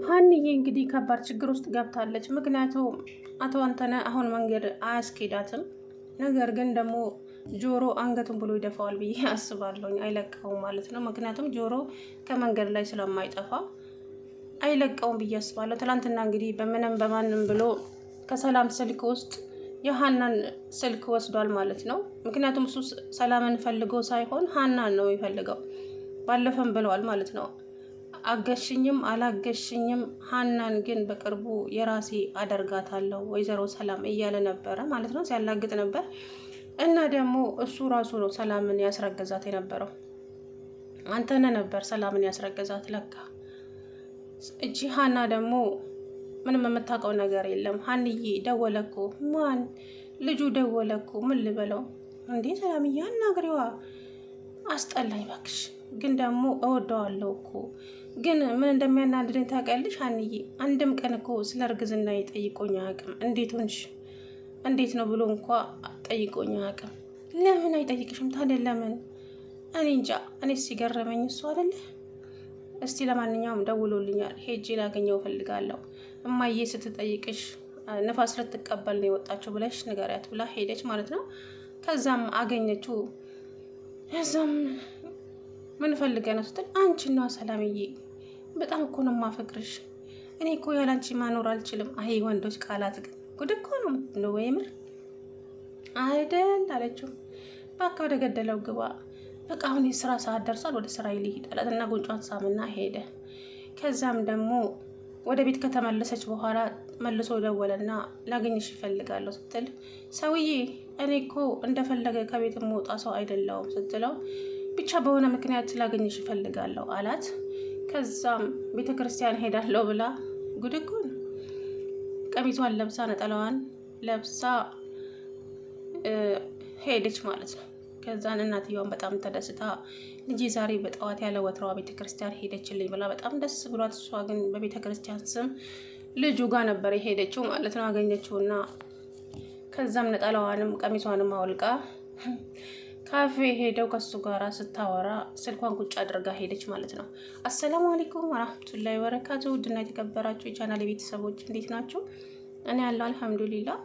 ሀንዬ እንግዲህ ከባድ ችግር ውስጥ ገብታለች። ምክንያቱም አቶ አንተነህ አሁን መንገድ አያስኬዳትም። ነገር ግን ደግሞ ጆሮ አንገቱን ብሎ ይደፋዋል ብዬ አስባለሁኝ። አይለቀውም ማለት ነው። ምክንያቱም ጆሮ ከመንገድ ላይ ስለማይጠፋ አይለቀውም ብዬ አስባለሁ። ትላንትና እንግዲህ በምንም በማንም ብሎ ከሰላም ስልክ ውስጥ የሀናን ስልክ ወስዷል ማለት ነው። ምክንያቱም እሱ ሰላምን ፈልጎ ሳይሆን ሀናን ነው የሚፈልገው። ባለፈም ብለዋል ማለት ነው። አገሽኝም አላገሽኝም ሀናን ግን በቅርቡ የራሴ አደርጋታለሁ ወይዘሮ ሰላም እያለ ነበረ ማለት ነው። ሲያላግጥ ነበር እና ደግሞ እሱ ራሱ ነው ሰላምን ያስረገዛት የነበረው። አንተነህ ነበር ሰላምን ያስረገዛት ለካ። እቺ ሀና ደግሞ ምንም የምታውቀው ነገር የለም። ሀንዬ ደወለኩ። ማን? ልጁ ደወለኩ። ምን ልበለው እንዴ? ሰላምዬ አናግሪዋ። አስጠላኝ ባክሽ። ግን ደግሞ እወደዋለሁ እኮ። ግን ምን እንደሚያናድደኝ ታውቂያለሽ ሀንዬ? አንድም ቀን እኮ ስለ እርግዝና ጠይቆኝ አያውቅም። እንዴት ሆንሽ እንዴት ነው ብሎ እንኳ ጠይቆኝ አያውቅም። ለምን አይጠይቅሽም ታዲያ? ለምን? እኔ እንጃ። እኔ ሲገረመኝ እሱ አይደለ። እስቲ ለማንኛውም ደውሎልኛል፣ ሄጄ ላገኘው እፈልጋለሁ። እማዬ ስትጠይቅሽ ንፋስ ልትቀበል ነው የወጣችው ብለሽ ንገሪያት ብላ ሄደች ማለት ነው። ከዛም አገኘችው። እዛም ምን ፈልገ ነው ስትል አንቺና ሰላምዬ በጣም እኮ ነው የማፈቅርሽ። እኔ እኮ ያላንቺ ማኖር አልችልም። አይ ወንዶች ቃላት ግን ጉድ እኮ ነው ነው ወይምር አይደል አለችው። በቃ ወደ ገደለው ግባ። በቃ አሁን የስራ ሰዓት ደርሷል፣ ወደ ስራ ይልሂድ አላትና ጉንጯን ሳምና ሄደ። ከዛም ደግሞ ወደ ቤት ከተመለሰች በኋላ መልሶ ደወለና ላገኝሽ ይፈልጋለሁ ስትል ሰውዬ እኔ እኮ እንደፈለገ ከቤት የምወጣ ሰው አይደለሁም ስትለው ብቻ በሆነ ምክንያት ላገኝሽ ይፈልጋለሁ አላት። ከዛም ቤተ ክርስቲያን ሄዳለሁ ብላ ጉድ እኮ ነው። ቀሚሷን ለብሳ ነጠላዋን ለብሳ ሄደች ማለት ነው። ከዛን እናትየዋን በጣም ተደስታ ልጄ ዛሬ በጠዋት ያለ ወትሮዋ ቤተ ክርስቲያን ሄደችልኝ ብላ በጣም ደስ ብሏት፣ እሷ ግን በቤተ ክርስቲያን ስም ልጁ ጋር ነበር የሄደችው ማለት ነው። አገኘችውና ከዛም ነጠላዋንም ቀሚሷንም አውልቃ ካፌ ሄደው ከሱ ጋር ስታወራ ስልኳን ቁጭ አድርጋ ሄደች ማለት ነው። አሰላሙ አለይኩም ወራህመቱላሂ ወበረካቱ። ውድና የተከበራችሁ የቻናል ቤተሰቦች እንዴት ናችሁ? እኔ ያለው አልሐምዱሊላህ።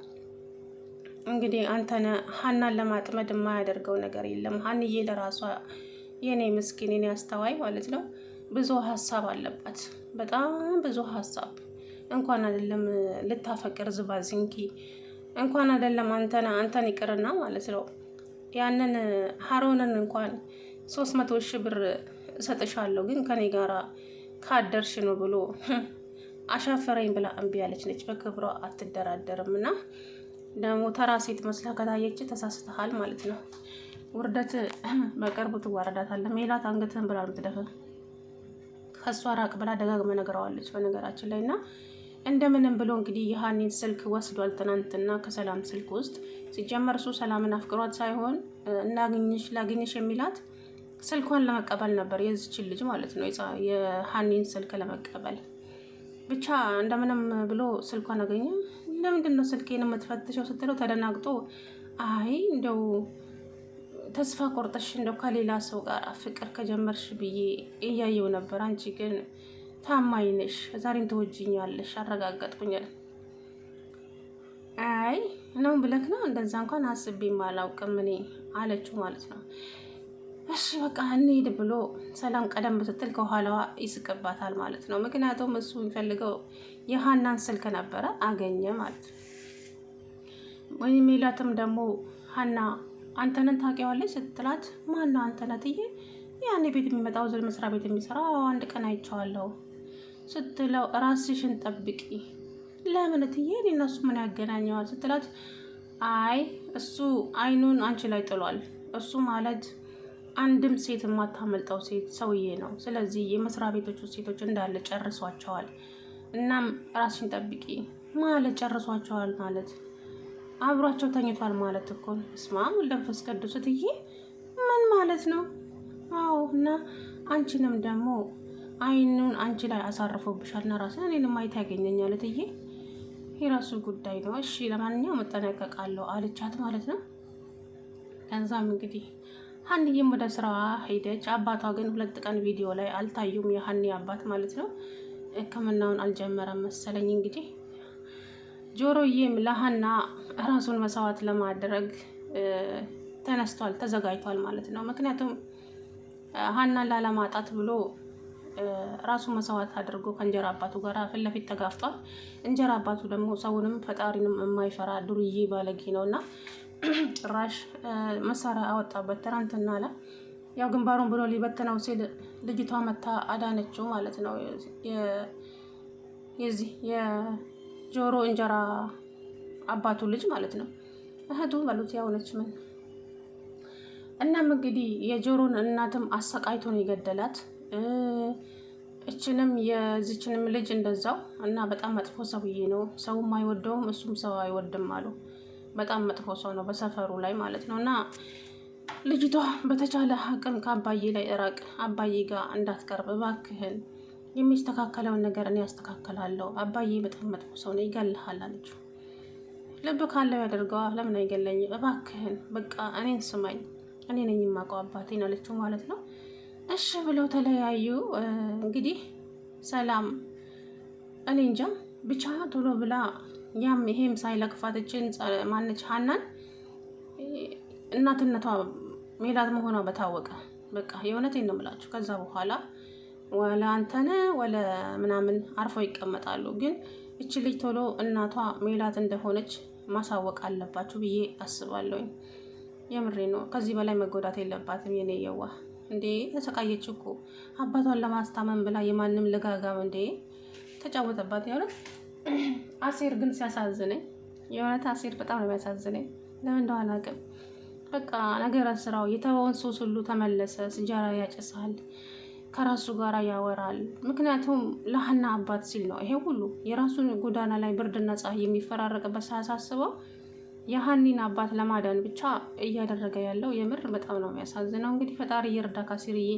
እንግዲህ አንተነህ ሀናን ለማጥመድ የማያደርገው ነገር የለም። ሀንዬ ለራሷ የኔ ምስኪን የኔ አስተዋይ ማለት ነው ብዙ ሀሳብ አለባት፣ በጣም ብዙ ሀሳብ። እንኳን አይደለም ልታፈቅር ዝባዝንኪ፣ እንኳን አይደለም አንተን ይቅርና ማለት ነው ያንን ሀሮንን እንኳን 300 ሺህ ብር እሰጥሻለሁ ግን ከኔ ጋራ ካደርሽ ነው ብሎ አሻፈረኝ ብላ እምቢ ያለች ነች። በክብሯ አትደራደርም። እና ደግሞ ተራ ሴት መስላ ከታየች ተሳስተሃል ማለት ነው። ውርደት በቅርቡ ትዋረዳታለህ። ሜላት አንገትህን ብላ ምትደፍ ከእሷ ራቅ ብላ ደጋግመ ነገረዋለች በነገራችን ላይ። እና እንደምንም ብሎ እንግዲህ የሀኒን ስልክ ወስዷል ትናንትና ከሰላም ስልክ ውስጥ። ሲጀመር እሱ ሰላምን አፍቅሯት ሳይሆን ላግኝሽ የሚላት ስልኳን ለመቀበል ነበር፣ የዚችን ልጅ ማለት ነው የሀኒን ስልክ ለመቀበል ብቻ። እንደምንም ብሎ ስልኳን አገኘ። ለምንድን ነው ስልኬን የምትፈትሸው ስትለው ተደናግጦ አይ እንደው ተስፋ ቆርጠሽ እንደው ከሌላ ሰው ጋር ፍቅር ከጀመርሽ ብዬ እያየው ነበር። አንቺ ግን ታማኝ ነሽ፣ ዛሬም ትወጂኛለሽ አረጋገጥኩኛል። አይ ነው ብለክ ነው? እንደዛ እንኳን አስቤም አላውቅም እኔ አለችው ማለት ነው። እሺ በቃ እንሂድ ብሎ ሰላም ቀደም ስትል ከኋላዋ ይስቅባታል ማለት ነው። ምክንያቱም እሱ የሚፈልገው የሀናን ስልክ ነበረ፣ አገኘ ማለት ነው። ወይም ሜላትም ደግሞ ሀና አንተነን ታውቂዋለች ስትላት ማነው አንተነህ ትዬ? ያኔ ቤት የሚመጣው ዝል መስሪያ ቤት የሚሰራ አንድ ቀን አይቼዋለሁ ስትለው ራስሽን ጠብቂ። ለምን ትዬ? እነሱ ምን ያገናኘዋል ስትላት አይ እሱ አይኑን አንቺ ላይ ጥሏል። እሱ ማለት አንድም ሴት የማታመልጠው ሴት ሰውዬ ነው። ስለዚህ የመስሪያ ቤቶቹ ሴቶች እንዳለ ጨርሷቸዋል። እናም ራስሽን ጠብቂ ማለት ጨርሷቸዋል ማለት አብሯቸው ተኝቷል ማለት እኮ ነው። እስማ ለንፈስ ቅዱስ ትዬ ምን ማለት ነው? አዎ እና አንቺንም ደግሞ አይኑን አንቺ ላይ አሳርፎብሻል እና ራስን እኔንም ማየት ያገኘኛል ትዬ፣ የራሱ ጉዳይ ነው። እሺ ለማንኛውም እጠነቀቃለሁ አለቻት ማለት ነው። ከዛም እንግዲህ ሀኒዬም ወደ ስራ ሄደች። አባቷ ግን 2 ቀን ቪዲዮ ላይ አልታዩም፣ የሀኒ አባት ማለት ነው። ሕክምናውን አልጀመረም መሰለኝ። እንግዲህ ጆሮዬም ለሀና ራሱን መስዋዕት ለማድረግ ተነስቷል፣ ተዘጋጅቷል ማለት ነው። ምክንያቱም ሀናን ላለማጣት ብሎ ራሱ መስዋዕት አድርጎ ከእንጀራ አባቱ ጋር ፊት ለፊት ተጋፍጧል። እንጀራ አባቱ ደግሞ ሰውንም ፈጣሪንም የማይፈራ ዱርዬ ባለጌ ነው እና ጭራሽ መሳሪያ አወጣበት ትናንትና አለ። ያው ግንባሩን ብሎ ሊበትነው ሲል ልጅቷ መታ አዳነችው ማለት ነው። የዚህ የጆሮ እንጀራ አባቱ ልጅ ማለት ነው። እህቱ በሉት ያውነች ምን። እናም እንግዲህ የጆሮን እናትም አሰቃይቶ ነው የገደላት። እችንም የዚችንም ልጅ እንደዛው እና በጣም መጥፎ ሰውዬ ነው። ሰውም አይወደውም እሱም ሰው አይወድም አሉ። በጣም መጥፎ ሰው ነው በሰፈሩ ላይ ማለት ነው። እና ልጅቷ በተቻለ አቅም ከአባዬ ላይ እራቅ፣ አባዬ ጋር እንዳትቀርብ እባክህን፣ የሚስተካከለውን ነገር እኔ ያስተካከላለሁ፣ አባዬ በጣም መጥፎ ሰው ነው ይገልሃል አለችው። ልብ ካለው ያደርገዋል፣ ለምን አይገለኝም? እባክህን በቃ እኔን ስማኝ፣ እኔ ነኝ የማውቀው አባቴን አለችው ማለት ነው። እሺ ብለው ተለያዩ። እንግዲህ ሰላም እኔ እንጃ ብቻ ቶሎ ብላ ያም ይሄም ሳይለቅፋት እችን ማነች ሀናን እናትነቷ ሜላት መሆኗ በታወቀ በቃ የእውነቴን ነው የምላችሁ። ከዛ በኋላ ወለ አንተነ ወለ ምናምን አርፈው ይቀመጣሉ። ግን እች ልጅ ቶሎ እናቷ ሜላት እንደሆነች ማሳወቅ አለባችሁ ብዬ አስባለሁኝ። የምሬ ነው። ከዚህ በላይ መጎዳት የለባትም የኔ የዋ እንዴ። ተሰቃየች እኮ አባቷን ለማስታመን ብላ የማንም ልጋጋም እንዴ ተጫወተባት። የእውነት አሴር ግን ሲያሳዝነኝ፣ የእውነት አሴር በጣም ነው የሚያሳዝነኝ። ለምን እንደው አላውቅም። በቃ ነገረ ስራው የተወውን ሱስ ሁሉ ተመለሰ። ሲጃራ ያጨሳል፣ ከራሱ ጋር ያወራል። ምክንያቱም ለሀና አባት ሲል ነው ይሄ ሁሉ የራሱን ጎዳና ላይ ብርድና ፀሐይ የሚፈራረቅበት ሳያሳስበው የሀኒን አባት ለማዳን ብቻ እያደረገ ያለው የምር በጣም ነው የሚያሳዝነው። እንግዲህ ፈጣሪ ይርዳ ካሲርዬ።